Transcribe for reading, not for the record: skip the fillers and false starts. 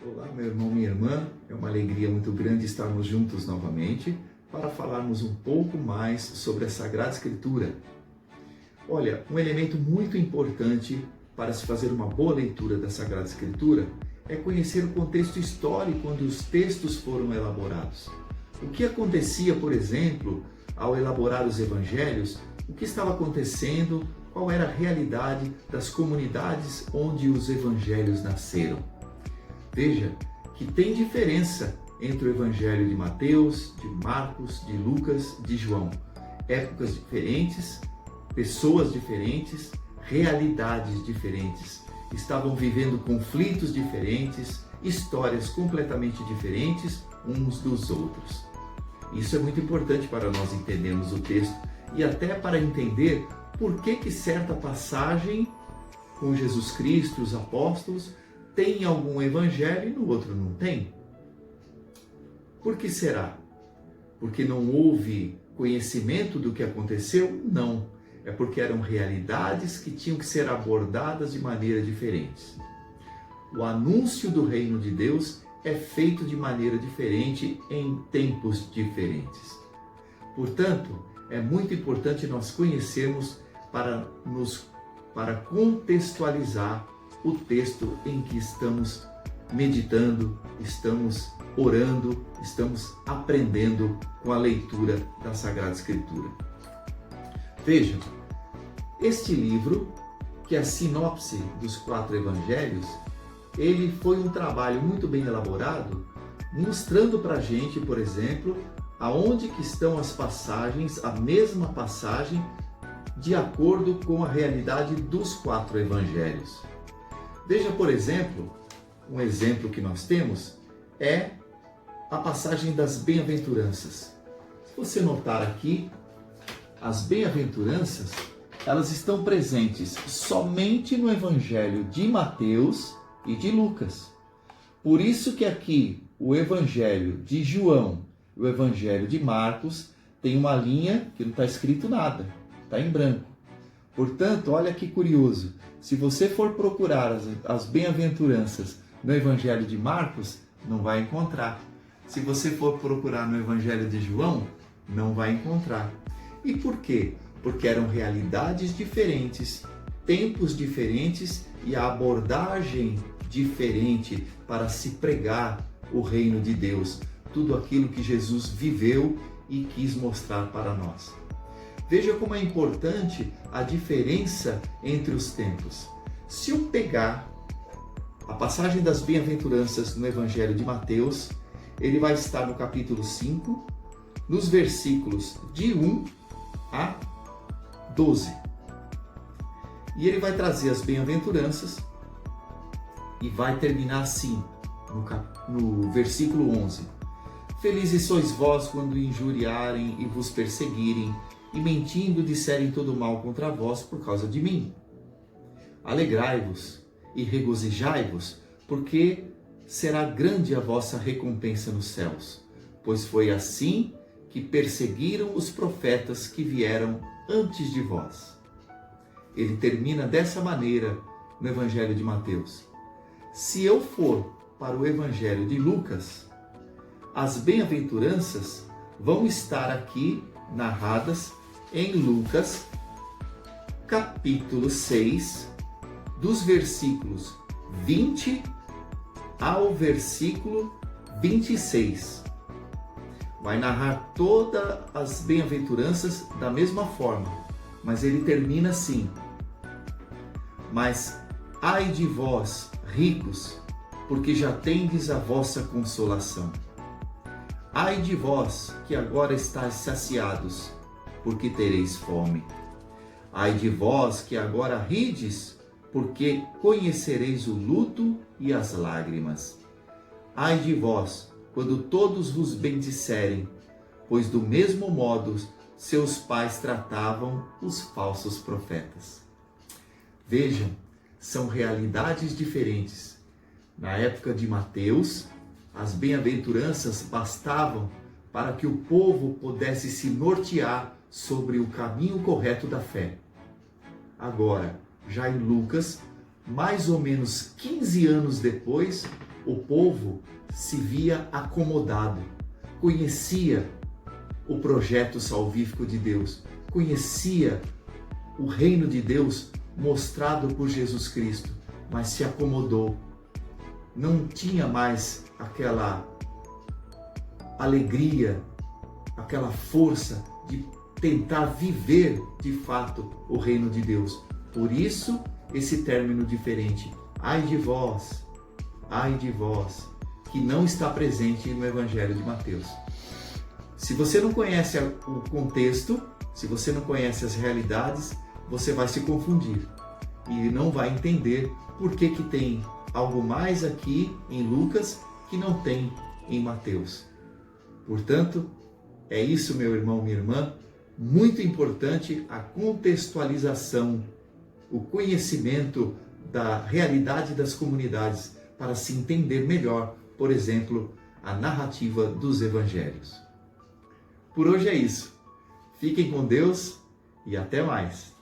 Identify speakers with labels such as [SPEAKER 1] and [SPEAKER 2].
[SPEAKER 1] Olá, meu irmão, minha irmã. É uma alegria muito grande estarmos juntos novamente para falarmos um pouco mais sobre a Sagrada Escritura. Olha, um elemento muito importante para se fazer uma boa leitura da Sagrada Escritura é conhecer o contexto histórico onde os textos foram elaborados. O que acontecia, por exemplo, ao elaborar os evangelhos, o que estava acontecendo, qual era a realidade das comunidades onde os evangelhos nasceram. Veja que tem diferença entre o Evangelho de Mateus, de Marcos, de Lucas, de João. Épocas diferentes, pessoas diferentes, realidades diferentes. Estavam vivendo conflitos diferentes, histórias completamente diferentes uns dos outros. Isso é muito importante para nós entendermos o texto e até para entender por que certa passagem com Jesus Cristo e os apóstolos tem algum evangelho e no outro não tem. Por que será? Porque não houve conhecimento do que aconteceu? Não. É porque eram realidades que tinham que ser abordadas de maneira diferente. O anúncio do reino de Deus é feito de maneira diferente em tempos diferentes. Portanto, é muito importante nós conhecermos para contextualizar o texto em que estamos meditando, estamos orando, estamos aprendendo com a leitura da Sagrada Escritura. Vejam, este livro, que é a sinopse dos 4 evangelhos, ele foi um trabalho muito bem elaborado, mostrando para a gente, por exemplo, aonde que estão as passagens, a mesma passagem, de acordo com a realidade dos 4 evangelhos. Veja, por exemplo, um exemplo que nós temos é a passagem das bem-aventuranças. Se você notar aqui, as bem-aventuranças, elas estão presentes somente no Evangelho de Mateus e de Lucas. Por isso que aqui o Evangelho de João e o Evangelho de Marcos tem uma linha que não está escrito nada, está em branco. Portanto, olha que curioso, se você for procurar as bem-aventuranças no Evangelho de Marcos, não vai encontrar. Se você for procurar no Evangelho de João, não vai encontrar. E por quê? Porque eram realidades diferentes, tempos diferentes e a abordagem diferente para se pregar o reino de Deus, tudo aquilo que Jesus viveu e quis mostrar para nós. Veja como é importante a diferença entre os tempos. Se eu pegar a passagem das bem-aventuranças no Evangelho de Mateus, ele vai estar no capítulo 5, nos versículos de 1 a 12. E ele vai trazer as bem-aventuranças e vai terminar assim, no versículo 11. Felizes sois vós quando injuriarem e vos perseguirem, e mentindo disserem todo mal contra vós por causa de mim. Alegrai-vos e regozijai-vos, porque será grande a vossa recompensa nos céus, pois foi assim que perseguiram os profetas que vieram antes de vós. Ele termina dessa maneira no Evangelho de Mateus. Se eu for para o Evangelho de Lucas, as bem-aventuranças vão estar aqui narradas em Lucas, capítulo 6, dos versículos 20 ao versículo 26. Vai narrar todas as bem-aventuranças da mesma forma, mas ele termina assim. Mas ai de vós, ricos, porque já tendes a vossa consolação. Ai de vós, que agora estáis saciados, porque tereis fome. Ai de vós, que agora rides, porque conhecereis o luto e as lágrimas. Ai de vós, quando todos vos bendisserem, pois do mesmo modo seus pais tratavam os falsos profetas. Vejam, são realidades diferentes. Na época de Mateus, as bem-aventuranças bastavam para que o povo pudesse se nortear sobre o caminho correto da fé. Agora, já em Lucas, mais ou menos 15 anos depois, o povo se via acomodado, conhecia o projeto salvífico de Deus, conhecia o reino de Deus mostrado por Jesus Cristo, mas se acomodou. Não tinha mais aquela alegria, aquela força de tentar viver de fato o reino de Deus. Por isso, esse término diferente. Ai de vós, que não está presente no Evangelho de Mateus. Se você não conhece o contexto, se você não conhece as realidades, você vai se confundir e não vai entender por que tem algo mais aqui em Lucas que não tem em Mateus. Portanto, é isso, meu irmão, minha irmã, muito importante a contextualização, o conhecimento da realidade das comunidades para se entender melhor, por exemplo, a narrativa dos evangelhos. Por hoje é isso. Fiquem com Deus e até mais.